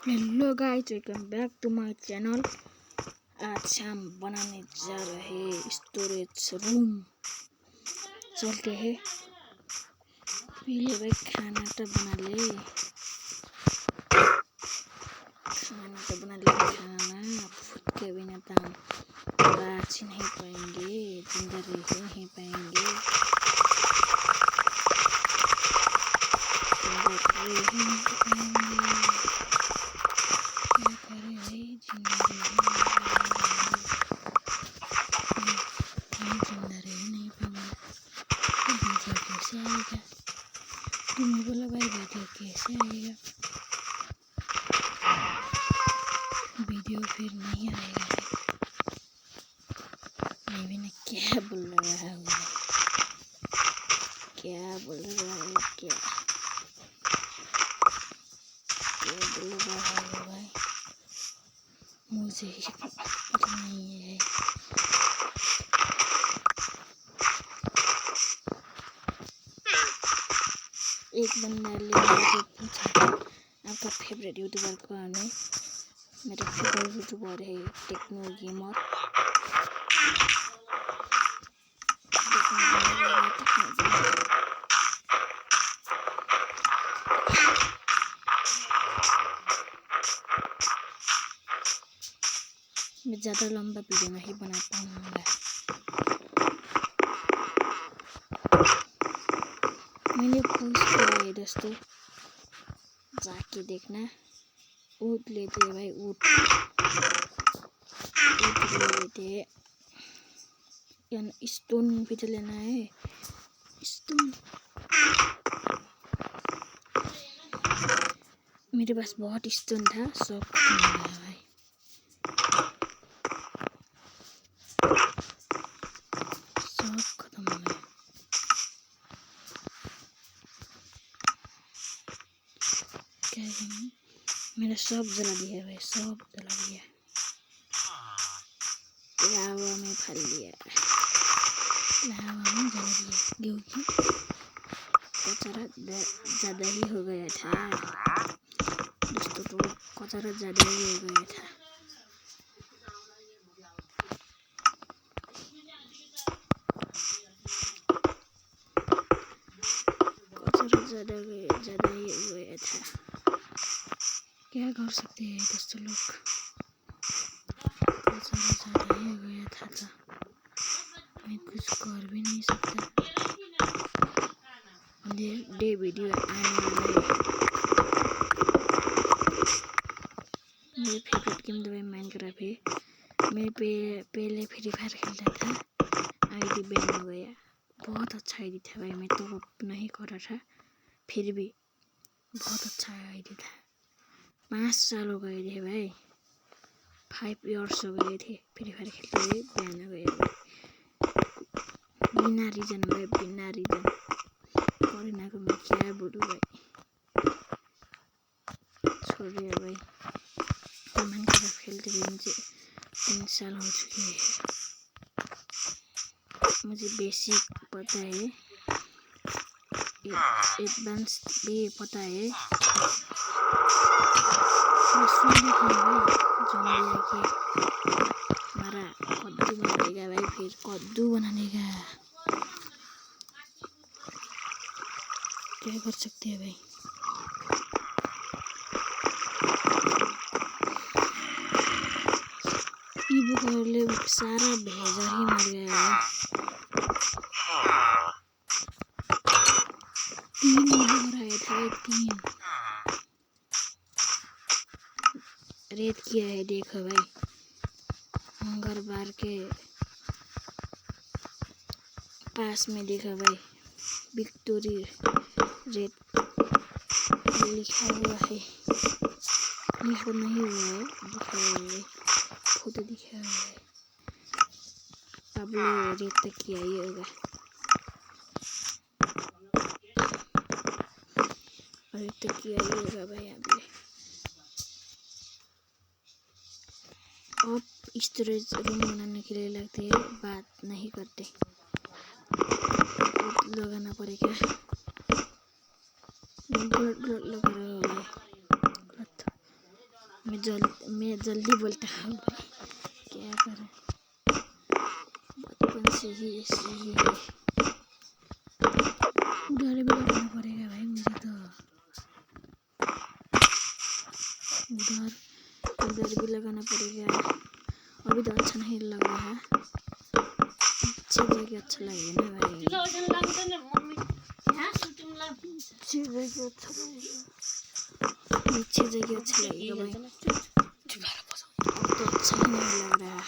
Hello guys, welcome back to my channel. आज हम बनाने जा रहे स्टोरेज रूम। चलते हैं। पहले भाई खाना तो बना ले। खाना फूड के बिना तो हम बाच नहीं पाएंगे, जिंदा रह नहीं पाएंगे। तुम्हें बोला भाई वीडियो कैसे आएगा? वीडियो फिर नहीं आएगा। मैं भी ना क्या बोल रहा हूँ, क्या बोल रहा है, क्या बोल रहा है भाई, मुझे पता नहीं है। एक बंदा ने पूछा आपका फेवरेट यूट्यूबर कौन है? मेरा फेवरेट यूट्यूबर है टेक्नो गेमर। मैं ज़्यादा लंबा वीडियो नहीं बना पाऊँगा। मैंने पूछ लिया है दोस्तों, जाके देखना। ऊँट लेते भाई, ऊँट लेते। स्टोन भी तो लेना है, स्टोन। मेरे पास बहुत स्टोन था, सब खत्म हो गया भाई। सब खत्म हो गया। क्या है? मेरा सब जला दिया भाई, सब जला दिया। लावा में फल लिया, लावा में जला दिया क्योंकि कचरा ज़्यादा ही हो गया था दोस्तों। तो कचरा ज़्यादा ही हो गया था। कचरा ज़्यादा ही हो गया था। क्या कर सकते हैं दोस्तों लोग, कचरा ज़्यादा ही हो गया था तो मैं कुछ कर भी नहीं सकता। डे वीडियो आने वाला है। मेरे फेवरेट गेम तो भाई माइनक्राफ्ट है। मैं पहले फ्री फायर खेलता था, आईडी बैन हो गया। बहुत अच्छा आईडी था भाई, मैं तो नहीं कर रहा था, फिर भी बहुत अच्छा आईडी था। 5 साल हो गए थे भाई, 5 इयर्स हो गए थे फ्री फायर खेलते हुए, बैन हो गया बिना रीजन भाई, बिना रीजन। करीना को मैं क्या बोलूँ भाई, छोड़िए भाई। माइनक्राफ्ट खेलते हुए मुझे 3 साल हो चुके हैं। मुझे बेसिक पता है, एडवांस भी पता है। जंगलिया के हमारा कद्दू बनाएगा भाई, फिर कद्दू बनाने का क्या कर सकते हैं भाई। सारा भेजा ही मर गया है। 3 आया था भाई, 3 रेत किया है। देखो भाई, मंगलवार के पास में देखो भाई, विक्टोरी रेत लिखा हुआ है। लिखा नहीं हुआ है, दिखा हुआ है, फोटो दिखा हुआ है। अब रेत तक किया ही होगा, रेत तक किया ही होगा भाई। अब स्टोरेज रूम बनाने के लिए लगते हैं, बात नहीं करते, लगाना पड़ेगा। गलत लगा रहा है, गलत। मैं जल्दी बोलता हूँ भाई, क्या करें, बचपन से ही ऐसे ही है। डर भी लगाना पड़ेगा भाई मुझे तो, डर भी लगाना पड़ेगा। अभी तो अच्छा नहीं लग रहा है, पीछे जाके अच्छा लगेगा ना भाई, पीछे जाके अच्छा लगेगा, नीचे जाके अच्छा लगेगा भाई। अब तो अच्छा ही नहीं लग रहा है,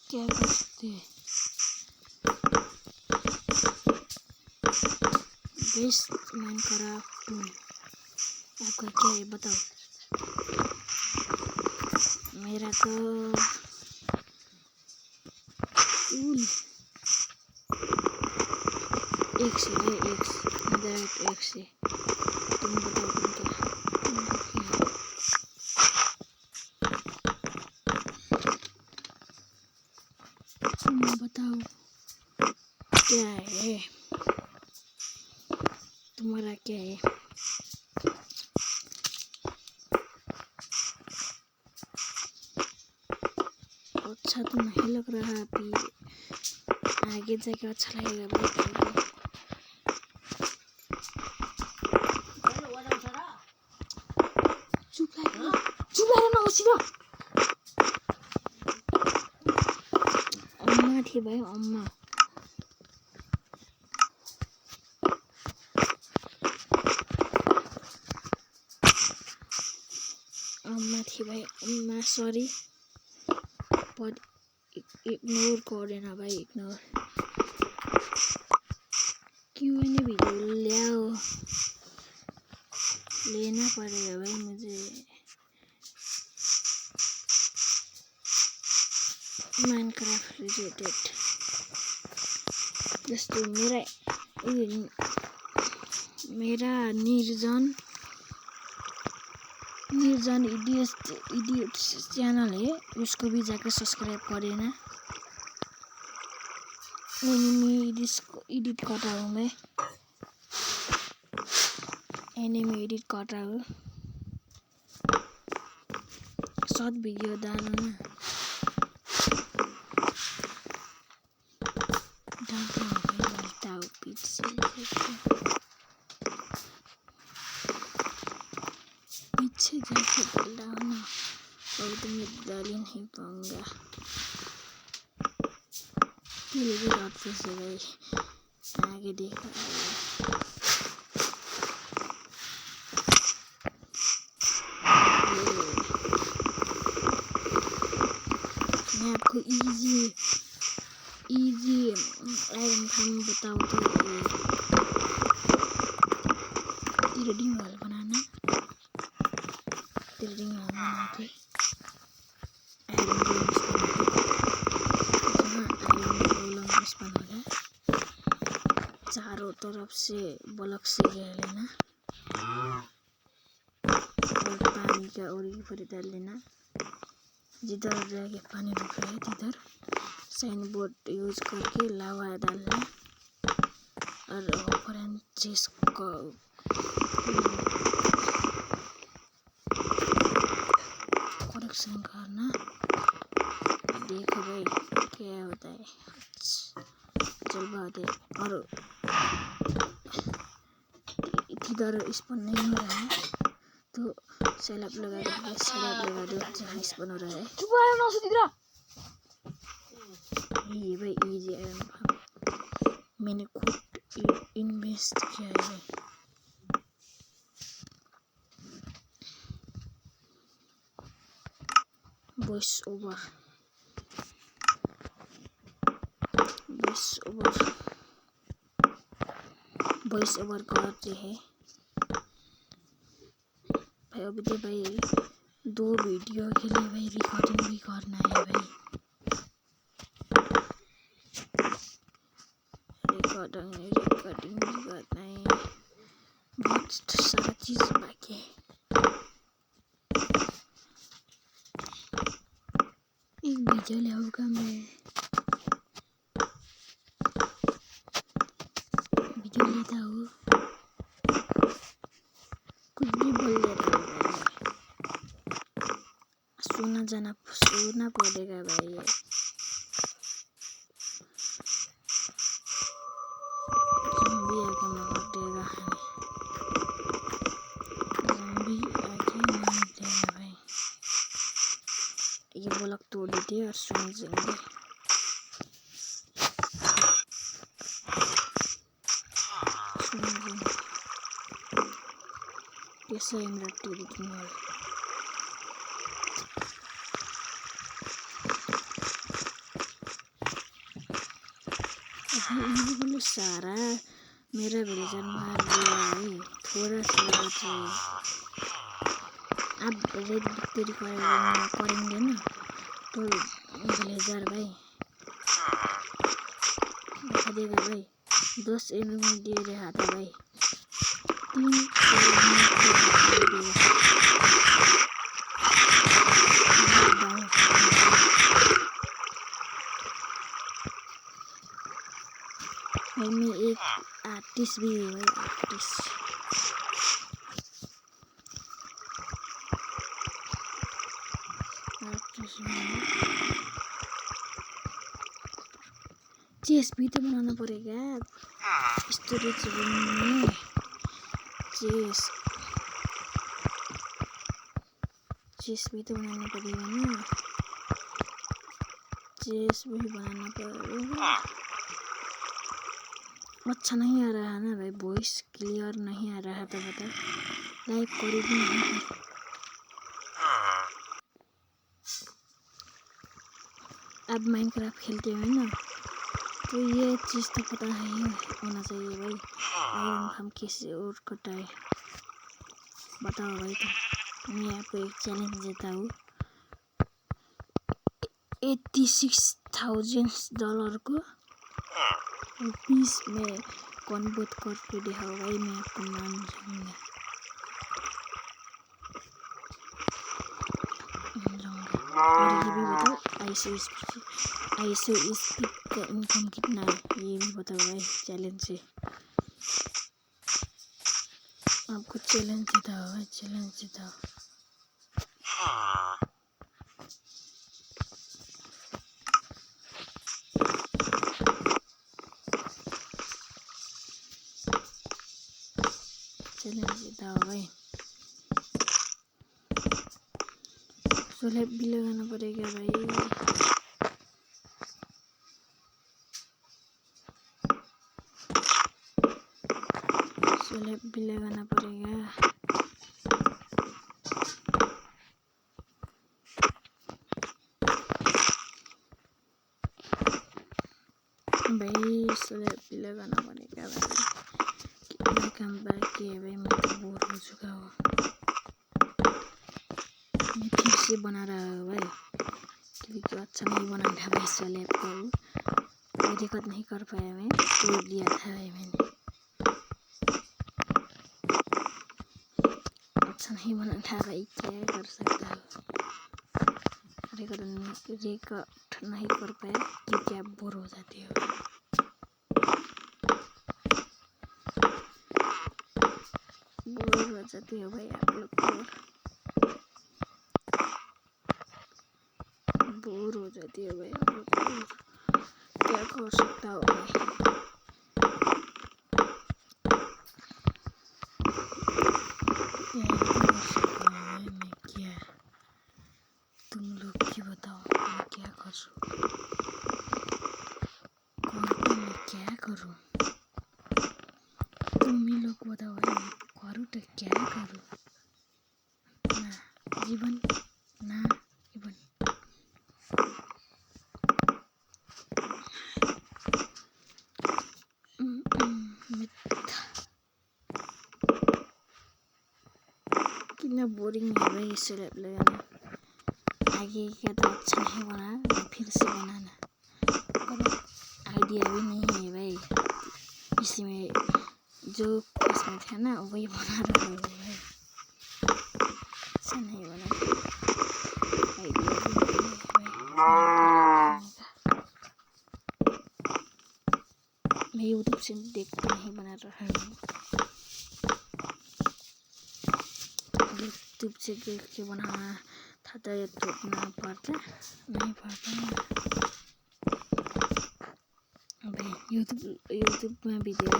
क्या कर सकते हैं। बेस्ट माइनक्राफ्ट टूल आपका क्या है बताओ। मेरा तो टूल एक से है, एक से। तुम बताओ तुम बताओ क्या है, तुम्हारा क्या है। अच्छा तो नहीं लग रहा है, अभी आगे जाके अच्छा लगेगा भाई। चुप रहना सीधा। अम्मा थी भाई, अम्मा थी भाई, अम्मा सॉरी, पर इग्नोर कर देना भाई, इग्नोर। क्यों नहीं वीडियो लेना पड़ेगा भाई मुझे, माइनक्राफ्ट रिलेटेड। जस्तो मेरा निर्जन इडियट्स चैनल है, उसको भी जाकर सब्सक्राइब कर देना। एनिमी एडिट कर रहा हूँ मैं, एनिमी एडिट कर रहा हूँ, शॉर्ट वीडियो डालना ना, डालता हूँ पीछे जाके डालना, और तो मैं डाल ही नहीं पाऊंगा। पहले भी रात से भाई आगे देखा मैं आपको इजी आयरन फार्म बताऊँ तो ट्रेडिंग हॉल बनाना, ट्रेडिंग हॉल बना के चारों तरफ से ब्लॉक से घेर लेना, और पानी का ऊपर डाल लेना, जिधर जाके पानी रुक रहा है तिधर साइन बोर्ड यूज करके लावा डालना, और ऑपरेंट चीज को करेक्शन करना। देखो भाई क्या होता है, चल बात है। और इधर स्पॉन नहीं हो रहा है तो सेलअप लगा दो जहाँ स्पॉन हो रहा है। ये भाई इजी आयरन फार्म मैंने खुद इन्वेस्ट किया है भाई। वॉइस ओवर करते हैं भाई। अभी तो भाई 2 वीडियो के लिए भाई रिकॉर्डिंग भी करना है भाई, रिकॉर्डिंग भी करना है, बहुत सारा चीज़ बाकी है। एक वीडियो लाऊंगा मैं, वीडियो लेता हूँ, कुछ भी बोल दे रहे हो भाई, सुना पड़ेगा भाई ये। ज़म्बी आके मार देगा हमें, ज़म्बी आके मार देगा भाई। ये ब्लॉक तोड़ देते और सुन जाएंगे। कैसा है मेरा टेरिटरी मॉल? बोले सारा मेरा विलेजर मार दिया भाई, थोड़ा सा चाहिए। अब रेड विक्ट्री करेंगे ना तो विलेजर भाई दिखा देगा भाई। 10 एनिमी दे रहा था भाई, 3 भाई में एक आर्टिस्ट भी है भाई, आर्टिस्ट। चेस भी तो बनाना पड़ेगा स्टोरेज रूम में। चेस भी तो बनाना पड़ेगा ना, चेस भी बनाना पड़ेगा। अच्छा नहीं आ रहा है ना भाई, वॉइस क्लियर नहीं आ रहा था बता, लाइक करी भी नहीं। अब माइनक्राफ्ट खेलते हुए ना तो ये चीज़ तो पता ही होना चाहिए भाई। आयरन हम किसी और कटाए बताओ भाई। तो मैं आपको एक चैलेंज देता हूँ, $86,000 को रुपीस में कन्वर्ट करके दिखाओ भाई, मैं आपको मान जाऊँगा। और ये भी बताओ आईएसओ स्पीड का इनकम कितना है, ये भी बताओ भाई चैलेंज से। आपको चैलेंज देता हो भाई, चैलेंज देता हो। चैलेंज देता हो भाई। स्लैब भी लगाना पड़ेगा भाई। स्लैब भी लगाना पड़ेगा भाई, स्लैब भी लगाना पड़ेगा भाई। कितना काम बाकी है भाई, मैं तो बोर हो चुका हूँ। मैं फिर से बना रहा हूँ भाई, क्योंकि अच्छा नहीं बना था भाई स्लैब को। वो दिक्कत नहीं कर पाया, मैं तोड़ दिया था भाई मैंने। अच्छा नहीं बना था भाई, क्या कर सकता हूँ। रिकॉर्ड नहीं कर पाया क्योंकि आप बोर हो जाते हो। बोर हो जाते हो भाई आप लोग, बोर हो जाती है भाई आप लोग। क्या कर सकता हूँ भाई, मैं क्या, तुम लोग की बताओ मैं क्या कर सकूँ, मैं क्या करूँ, तुम ही लोग बताओ भाई। करूँ तो क्या करूँ, ना जीवन ना जीवन। कितना बोरिंग है भाई स्लैब लगाना। आगे का तो अच्छा नहीं बना, फिर से बनाना, और आइडिया भी नहीं है भाई। इसी में जो इसमें था ना वही बना रहा हूँ भाई, अच्छा नहीं बना, आइडिया भी नहीं है भाई। मैं यूट्यूब से देख के नहीं बना रहा हूँ। यूट्यूब से देख के बनाना था तो ये थोपना पड़ता नहीं पड़ता ना। भाई यूट्यूब में वीडियो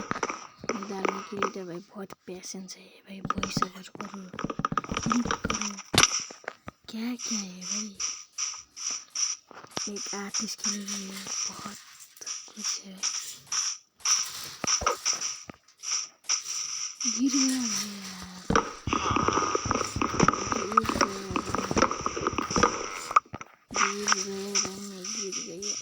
डालने के लिए तो भाई बहुत पैसेंस है भाई, वॉइस ओवर करो, एडिट करो, क्या क्या है भाई, एक आर्टिस्ट के लिए बहुत कुछ है। गिर गया भाई, गिर गया,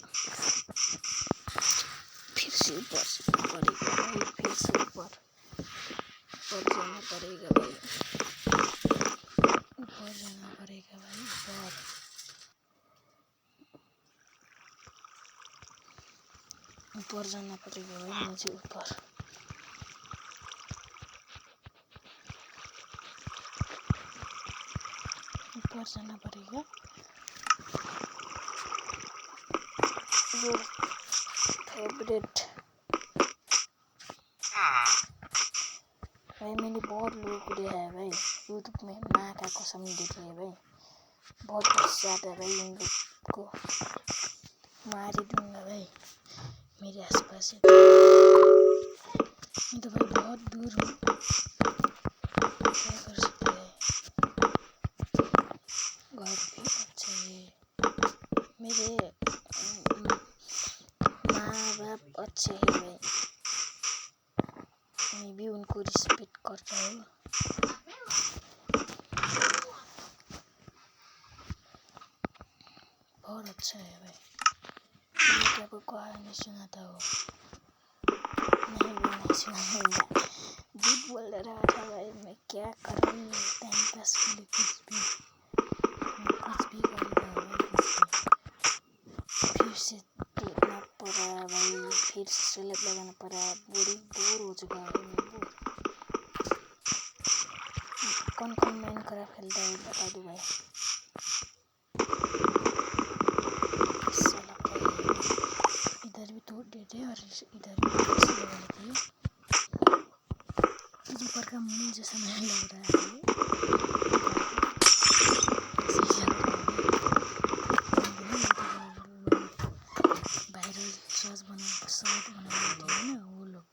फिर से ऊपर पड़ेगा भाई, फिर से ऊपर जाना पड़ेगा भाई, ऊपर जाना पड़ेगा भाई, ऊपर जाना पड़ेगा भाई, मुझे ऊपर जाना पड़ेगा। वो फेवरेट भाई, मैंने बहुत लोगों को देखा है भाई यूट्यूब में, माँ का कसम देखे है भाई, बहुत गुस्सा आता है भाई, इन लोग को मार ही दूंगा भाई। मेरे आसपास है मैं तो भाई बहुत दूर हूँ, क्या कर सकते हैं। घर भी अच्छा है, मेरे माँ बाप अच्छे हैं भाई, मैं भी उनको रिस्पेक्ट करता हूँ। बहुत अच्छा है भाई, मैं क्या आपको कहानी सुनाता हूँ, नहीं सुनाऊंगा, झूठ बोल रहा था भाई, मैं क्या करूँ टाइम पास के लिए, कुछ भी कर रहा भाई, फिर से टूटना पड़ा भाई, फिर से स्लैब लगाना पड़ा, बोर हो चुका है मैं, बोर। कौन माइनक्राफ्ट खेलता है बता दो भाई, इधर भी तोड़ देते और इधर भी लगा लेते हैं, ऊपर का मुंह जैसा नहीं लग रहा है, वायरल शॉर्ट बना लेते हैं ना वो लोग।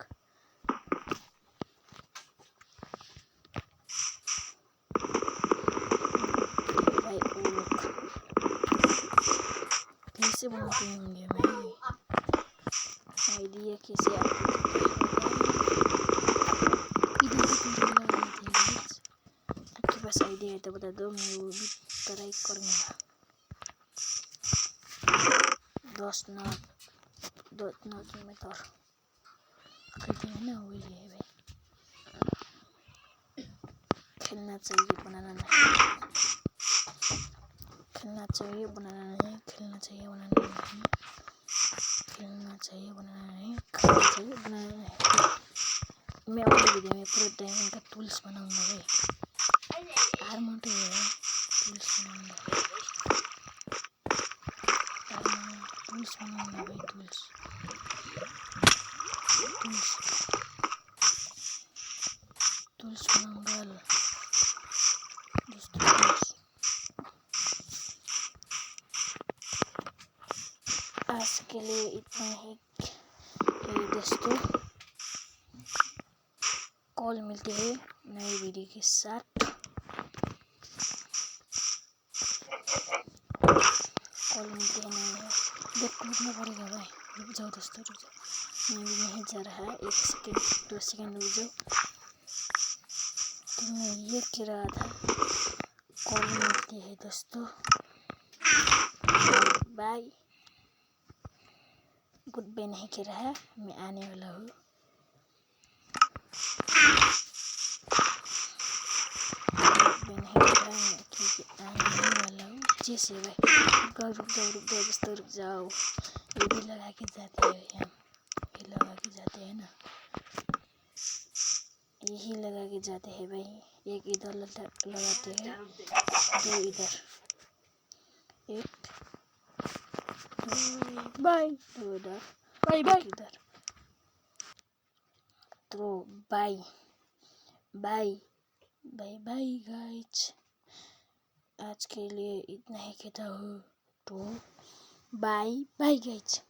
भाई वो लोग कैसे बनाते होंगे भाई, आइडिया कैसे आपके पास आइडिया है तो बता दो, मैं वो भी ट्राई करूँगा। 10 नोट में तो कहते हैं ना वही है भाई, खेलना चाहिए बनाना नहीं, खेलना चाहिए बनाना नहीं, खेलना चाहिए बनाना नहीं, खेलना चाहिए बनाना नहीं, खाना चाहिए बनाना नहीं। मैं अगले वीडियो में पूरे डायमंड का टूल्स बनाऊंगा भाई, आर्मर है टूल्स बनाऊंगा, टूल्स बनाऊंगा भाई, टूल्स बनाऊंगा दोस्तों। आज के लिए इतना ही दोस्तों, कॉल मिलते हैं नई वीडियो के साथ, कॉल मिलते हैं नए, इधर कूदना पड़ेगा भाई, रुक जाओ दोस्तों, रुक जाओ, मैं भी नहीं जा रहा है, 1 सेकेंड 2 सेकेंड रुक जाओ। तो मैं ये कह रहा था, कॉल मिलती है दोस्तों, बाय, गुड बाय नहीं कह रहा है, मैं आने वाला हूँ, जैसे भाई रुक जाओ दोस्तों, रुक जाओ, ये भी लगा के जाते हैं हम, ये लगा के जाते हैं ना, यही लगा के जाते हैं भाई, एक इधर लगाते हैं, 2 इधर, 1 2 बाय, 2 इधर, बाय बाय इधर, तो bye bye bye bye guys. आज के लिए इतना ही कहता हूँ। तो बाय बाय गाइज।